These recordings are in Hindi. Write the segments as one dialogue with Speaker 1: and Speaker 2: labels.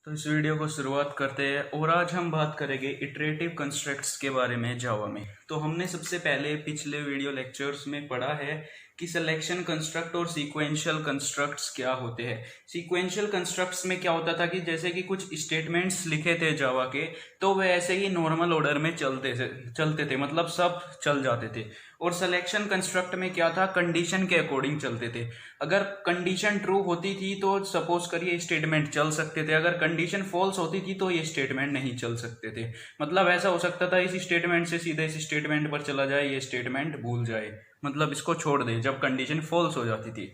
Speaker 1: तो इस वीडियो को शुरुआत करते हैं और आज हम बात करेंगे इटरेटिव कंस्ट्रक्ट्स के बारे में जावा में। तो हमने सबसे पहले पिछले वीडियो लेक्चर्स में पढ़ा है कि सिलेक्शन कंस्ट्रक्ट और सीक्वेंशियल कंस्ट्रक्ट्स क्या होते हैं। सीक्वेंशियल कंस्ट्रक्ट्स में क्या होता था कि जैसे कि कुछ स्टेटमेंट्स लिखे थे जावा के, तो वे ऐसे ही नॉर्मल ऑर्डर में चलते थे, मतलब सब चल जाते थे। और सिलेक्शन कंस्ट्रक्ट में क्या था, कंडीशन के अकॉर्डिंग चलते थे। अगर कंडीशन ट्रू होती थी तो सपोज करिए स्टेटमेंट चल सकते थे, अगर कंडीशन फॉल्स होती थी तो ये स्टेटमेंट नहीं चल सकते थे। मतलब ऐसा हो सकता था इस स्टेटमेंट से सीधे इस स्टेटमेंट पर चला जाए, ये स्टेटमेंट भूल जाए, मतलब इसको छोड़ दे जब कंडीशन फॉल्स हो जाती थी।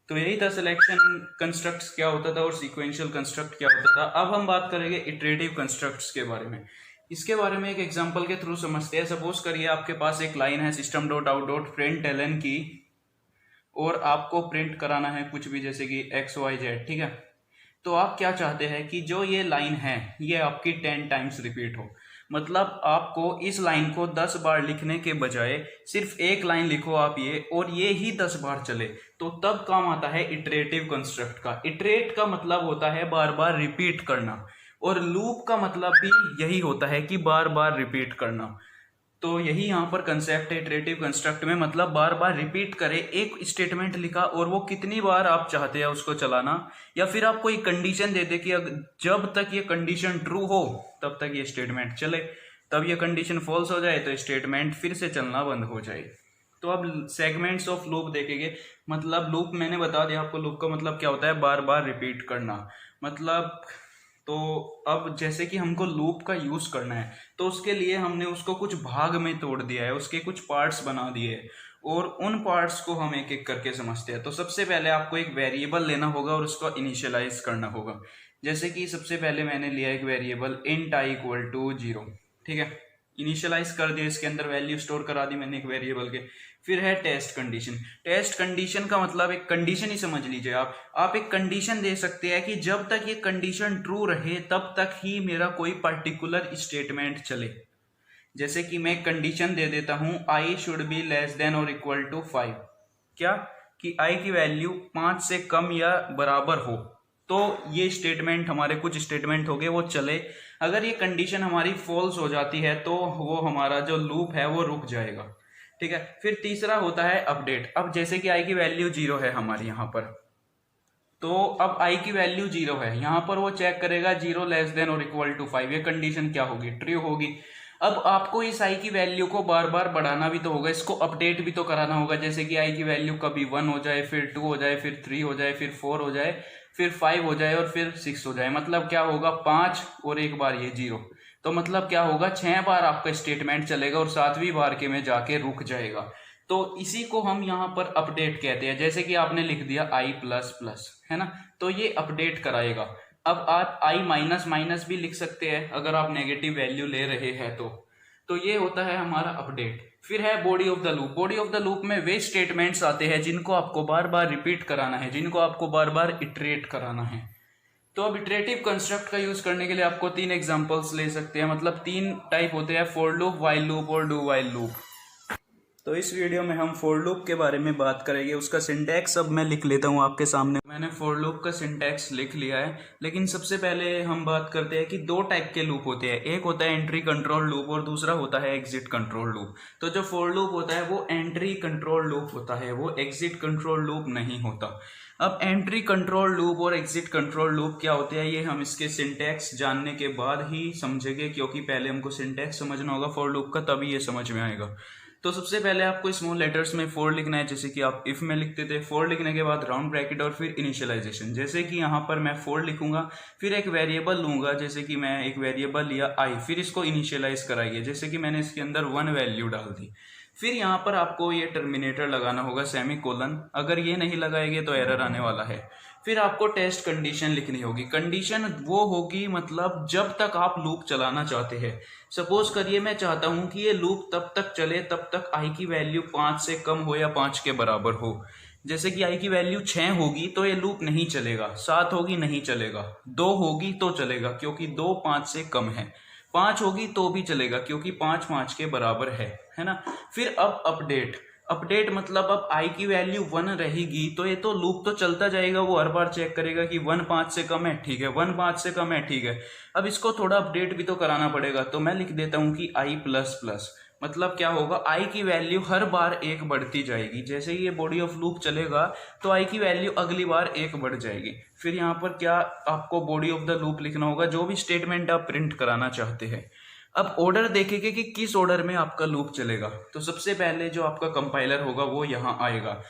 Speaker 1: तो यही था सिलेक्शन कंस्ट्रक्ट्स क्या होता था और सीक्वेंशियल कंस्ट्रक्ट क्या होता था। अब हम बात करेंगे इटरेटिव कंस्ट्रक्ट्स के बारे में। इसके बारे में एक एग्जांपल के थ्रू समझते हैं। सपोज करिए आपके पास एक लाइन है system dot out dot print ln की, और आपको प्रिंट कराना है कुछ भी, जैसे कि XYZ, ठीक है। तो आप क्या चाहते हैं कि जो ये लाइन है ये आपकी 10 टाइम्स रिपीट हो। मतलब आपको इस लाइन को 10 बार लिखने के बजाय सिर्फ एक लाइन लिखो आप ये, और ये ही 10 बार चले, तो तब काम आता है इटरेटिव कंस्ट्रक्ट का। इटरेट का मतलब होता है बार बार रिपीट करना, और लूप का मतलब भी यही होता है कि बार बार रिपीट करना। तो यही यहाँ पर कंसेप्ट है इटरेटिव कंस्ट्रक्ट में, मतलब बार बार रिपीट करे। एक स्टेटमेंट लिखा और वो कितनी बार आप चाहते हैं उसको चलाना, या फिर आप कोई कंडीशन दे दे कि जब तक ये कंडीशन ट्रू हो तब तक ये स्टेटमेंट चले, तब ये कंडीशन फॉल्स हो जाए तो स्टेटमेंट फिर से चलना बंद हो जाए। तो अब सेगमेंट्स ऑफ लूप देखेंगे। मतलब लूप मैंने बता दिया आपको, लूप का मतलब क्या होता है, बार बार रिपीट करना। मतलब तो अब जैसे कि हमको लूप का यूज करना है, तो उसके लिए हमने उसको कुछ भाग में तोड़ दिया है, उसके कुछ पार्ट्स बना दिए, और उन पार्ट्स को हम एक एक करके समझते हैं। तो सबसे पहले आपको एक वेरिएबल लेना होगा और उसको इनिशियलाइज करना होगा। जैसे कि सबसे पहले मैंने लिया एक वेरिएबल int i इक्वल टू 0, ठीक है। इनिशियलाइज कर दिया, इसके अंदर वैल्यू स्टोर करा दी मैंने एक वेरिएबल के। फिर है टेस्ट कंडीशन। टेस्ट कंडीशन का मतलब एक कंडीशन ही समझ लीजिए आप एक कंडीशन दे सकते हैं कि जब तक ये कंडीशन ट्रू रहे तब तक ही मेरा कोई पर्टिकुलर स्टेटमेंट चले। जैसे कि मैं कंडीशन दे देता हूं i should be less than और इक्वल टू 5, क्या कि i की वैल्यू 5 से कम या बराबर हो, तो ये स्टेटमेंट, हमारे कुछ स्टेटमेंट हो गए वो चले। अगर ये कंडीशन हमारी फॉल्स हो जाती है तो वो हमारा जो लूप है वो रुक जाएगा, ठीक है। फिर तीसरा होता है अपडेट। अब जैसे कि i की वैल्यू 0 है हमारी यहाँ पर, तो अब i की वैल्यू 0 है, यहाँ पर वो चेक करेगा 0 लेस देन और इक्वल टू 5, ये कंडीशन क्या होगी, ट्रू होगी। अब आपको इस i की वैल्यू को बार बार बढ़ाना भी तो होगा, इसको अपडेट भी तो कराना होगा। जैसे कि i की वैल्यू कभी 1 हो जाए, फिर 2 हो जाए, फिर 3 हो जाए, फिर 4 हो जाए, फिर 5 हो जाए, और फिर 6 हो जाए। मतलब क्या होगा, 5 और एक बार ये 0, तो मतलब क्या होगा, 6 बार आपका स्टेटमेंट चलेगा और 7वीं बार के में जाके रुक जाएगा। तो इसी को हम यहाँ पर अपडेट कहते हैं। जैसे कि आपने लिख दिया i प्लस प्लस, है ना, तो ये अपडेट कराएगा। अब आप i माइनस माइनस भी लिख सकते हैं अगर आप नेगेटिव वैल्यू ले रहे हैं तो ये होता है हमारा अपडेट। फिर है body of the loop. Body of the loop में वे स्टेटमेंट्स आते हैं जिनको आपको बार बार रिपीट कराना है, जिनको आपको बार बार इटरेट कराना है। तो अब इटरेटिव कंस्ट्रक्ट का यूज करने के लिए आपको 3 एग्जांपल्स ले सकते हैं। मतलब 3 टाइप होते हैं, फॉर लूप, व्हाइल लूप और डू व्हाइल लूप। तो इस वीडियो में हम फॉर लूप के बारे में बात करेंगे। उसका सिंटैक्स अब मैं लिख लेता हूँ आपके सामने। मैंने फॉर लूप का सिंटैक्स लिख लिया है, लेकिन सबसे पहले हम बात करते हैं कि 2 टाइप के लूप होते हैं। एक होता है एंट्री कंट्रोल लूप और दूसरा होता है एग्जिट कंट्रोल लूप। तो जो फॉर लूप होता है वो एंट्री कंट्रोल लूप होता है, वो एग्जिट कंट्रोल लूप नहीं होता। अब एंट्री कंट्रोल लूप और एग्जिट कंट्रोल लूप क्या होते हैं, ये हम इसके सिंटैक्स जानने के बाद ही समझेंगे, क्योंकि पहले हमको सिंटैक्स समझना होगा फॉर लूप का, तभी ये समझ में आएगा। तो सबसे पहले आपको स्मॉल लेटर्स में फॉर लिखना है, जैसे कि आप इफ में लिखते थे। फॉर लिखने के बाद राउंड ब्रैकेट और फिर इनिशियलाइजेशन। जैसे कि यहाँ पर मैं फॉर लिखूंगा, फिर एक वेरिएबल लूंगा, जैसे कि मैं एक वेरिएबल लिया i, फिर इसको इनिशियलाइज कराइए, जैसे कि मैंने इसके अंदर 1 वैल्यू डाल दी। फिर यहाँ पर आपको ये टर्मिनेटर लगाना होगा, सेमी कोलन। अगर ये नहीं लगाएंगे तो एरर आने वाला है। फिर आपको टेस्ट कंडीशन लिखनी होगी। कंडीशन वो होगी, मतलब जब तक आप लूप चलाना चाहते हैं। सपोज करिए मैं चाहता हूं कि ये लूप तब तक चले तब तक i की वैल्यू 5 से कम हो या 5 के बराबर हो। जैसे कि i की वैल्यू 6 होगी तो ये लूप नहीं चलेगा, 7 होगी नहीं चलेगा, 2 होगी तो चलेगा क्योंकि 2 5 से कम है, 5 होगी तो भी चलेगा क्योंकि 5 5 के बराबर है ना। फिर अब अपडेट। अपडेट मतलब अब i की वैल्यू 1 रहेगी तो ये तो लूप तो चलता जाएगा, वो हर बार चेक करेगा कि 1 5 से कम है, ठीक है, 1 5 से कम है, ठीक है। अब इसको थोड़ा अपडेट भी तो कराना पड़ेगा, तो मैं लिख देता हूँ कि i प्लस प्लस। मतलब क्या होगा, i की वैल्यू हर बार एक बढ़ती जाएगी। जैसे ही ये बॉडी ऑफ लूप चलेगा तो i की वैल्यू अगली बार एक बढ़ जाएगी। फिर यहाँ पर क्या आपको बॉडी ऑफ द लूप लिखना होगा, जो भी स्टेटमेंट आप प्रिंट कराना चाहते हैं। अब ऑर्डर देखेंगे कि किस ऑर्डर में आपका लूप चलेगा। तो सबसे पहले जो आपका कंपाइलर होगा वो यहाँ आएगा,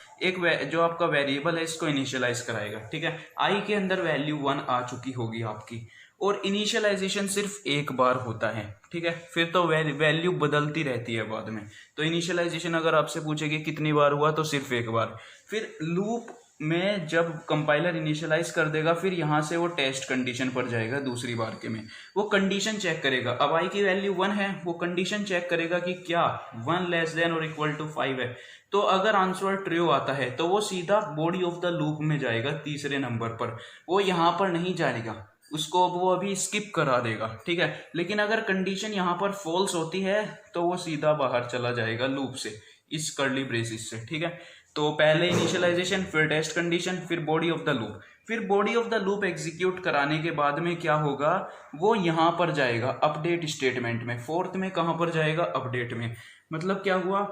Speaker 1: जो आपका वेरिएबल है इसको इनिशियलाइज कराएगा, ठीक है। i के अंदर वैल्यू 1 आ चुकी होगी आपकी, और इनिशियलाइजेशन सिर्फ एक बार होता है, ठीक है। फिर तो वैल्यू बदलती रहती है बाद में। तो इनिशियलाइजेशन अगर आपसे पूछे कि कितनी बार हुआ, तो सिर्फ एक बार। फिर लूप में जब कंपाइलर इनिशियलाइज कर देगा, फिर यहाँ से वो टेस्ट कंडीशन पर जाएगा दूसरी बार के में, वो कंडीशन चेक करेगा। अब i की वैल्यू 1 है, वो कंडीशन चेक करेगा कि क्या 1 लेस देन और इक्वल टू 5 है। तो अगर आंसर ट्रू आता है तो वो सीधा बॉडी ऑफ द लूप में जाएगा तीसरे नंबर पर, वो यहाँ पर नहीं जाएगा, उसको वो अभी स्किप करा देगा, ठीक है। लेकिन अगर कंडीशन यहाँ पर फॉल्स होती है तो वो सीधा बाहर चला जाएगा लूप से, इस कर्ली ब्रेसिस से, ठीक है। तो पहले इनिशियलाइजेशन, फिर टेस्ट कंडीशन, फिर बॉडी ऑफ द लूप। फिर body of the loop execute कराने के बाद में क्या होगा, वो यहाँ पर जाएगा अपडेट स्टेटमेंट में। फोर्थ में कहाँ पर जाएगा, अपडेट में। मतलब क्या हुआ,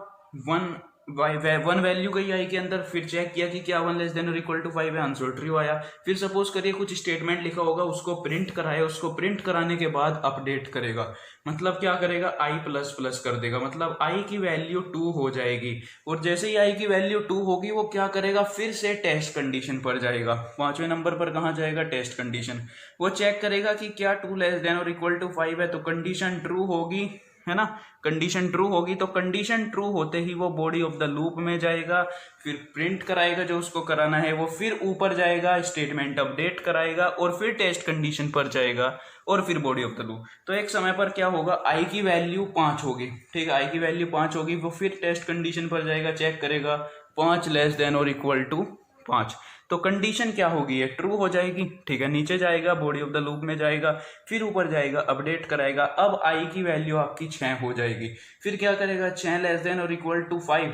Speaker 1: 1 वैल्यू गई i के अंदर, फिर चेक किया कि क्या 1 लेस देन और इक्वल टू 5 है, आंसर ट्रू आया। फिर सपोज करिए कुछ स्टेटमेंट लिखा होगा, उसको प्रिंट कराया, उसको प्रिंट कराने के बाद अपडेट करेगा। मतलब क्या करेगा, i प्लस प्लस कर देगा, मतलब i की वैल्यू 2 हो जाएगी। और जैसे ही i की वैल्यू 2 होगी, वो क्या करेगा, फिर से टेस्ट कंडीशन पर जाएगा। 5वें नंबर पर कहाँ जाएगा, टेस्ट कंडीशन। वो चेक करेगा कि क्या 2 लेस देन और इक्वल टू 5 है, तो कंडीशन ट्रू होगी, है ना। कंडीशन ट्रू होगी, तो कंडीशन ट्रू होते ही वो बॉडी ऑफ द लूप में जाएगा, फिर प्रिंट कराएगा जो उसको कराना है, वो फिर ऊपर जाएगा, स्टेटमेंट अपडेट कराएगा, और फिर टेस्ट कंडीशन पर जाएगा, और फिर बॉडी ऑफ द लूप। तो एक समय पर क्या होगा, i की वैल्यू 5 होगी, ठीक है, i की वैल्यू 5 होगी, वो फिर टेस्ट कंडीशन पर जाएगा, चेक करेगा 5 लेस देन और इक्वल टू 5। तो कंडीशन क्या होगी, ये ट्रू हो जाएगी, ठीक है। नीचे जाएगा, बॉडी ऑफ द लूप में जाएगा, फिर ऊपर जाएगा, अपडेट कराएगा। अब i की वैल्यू आपकी 6 हो जाएगी। फिर क्या करेगा, 6 लेस देन और इक्वल टू 5,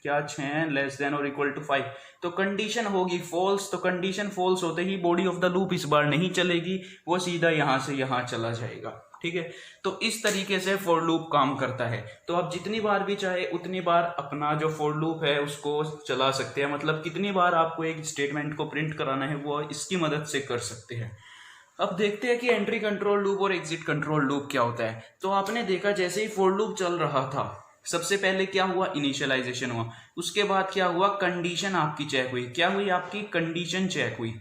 Speaker 1: क्या 6 लेस देन और इक्वल टू 5, तो कंडीशन होगी फॉल्स। तो कंडीशन फॉल्स होते ही बॉडी ऑफ द लूप इस बार नहीं चलेगी, वो सीधा यहाँ से यहाँ चला जाएगा, ठीक है। तो इस तरीके से फॉर लूप काम करता है। तो आप जितनी बार भी चाहे उतनी बार अपना जो फॉर लूप है उसको चला सकते हैं। मतलब कितनी बार आपको एक स्टेटमेंट को प्रिंट कराना है, वो इसकी मदद से कर सकते हैं। अब देखते हैं कि एंट्री कंट्रोल लूप और एग्जिट कंट्रोल लूप क्या होता है। तो आपने देखा जैसे ही फॉर लूप चल रहा था, सबसे पहले क्या हुआ, इनिशियलाइजेशन हुआ। उसके बाद क्या हुआ, कंडीशन आपकी चेक हुई। क्या हुई, आपकी कंडीशन चेक हुई।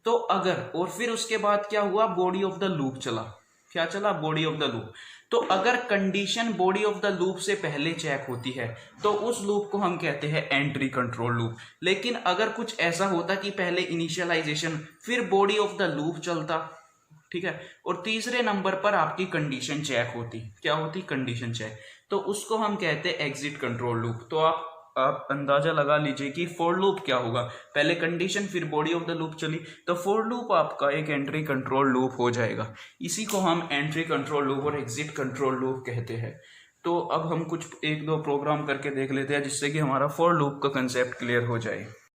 Speaker 1: तो अगर, और फिर उसके बाद क्या हुआ, बॉडी ऑफ द लूप चला। क्या चला, बॉडी ऑफ द लूप। तो अगर condition body of the loop से पहले चेक होती है तो उस लूप को हम कहते हैं एंट्री कंट्रोल लूप। लेकिन अगर कुछ ऐसा होता कि पहले इनिशियलाइजेशन फिर बॉडी ऑफ द लूप चलता, ठीक है, और तीसरे नंबर पर आपकी कंडीशन चेक होती, क्या होती, कंडीशन चेक, तो उसको हम कहते हैं एग्जिट कंट्रोल लूप। तो आप अंदाजा लगा लीजिए कि फॉर लूप क्या होगा, पहले कंडीशन फिर बॉडी ऑफ द लूप चली, तो फॉर लूप आपका एक एंट्री कंट्रोल लूप हो जाएगा। इसी को हम एंट्री कंट्रोल लूप और एग्जिट कंट्रोल लूप कहते हैं। तो अब हम कुछ 1-2 प्रोग्राम करके देख लेते हैं जिससे कि हमारा फॉर लूप का कंसेप्ट क्लियर हो जाए।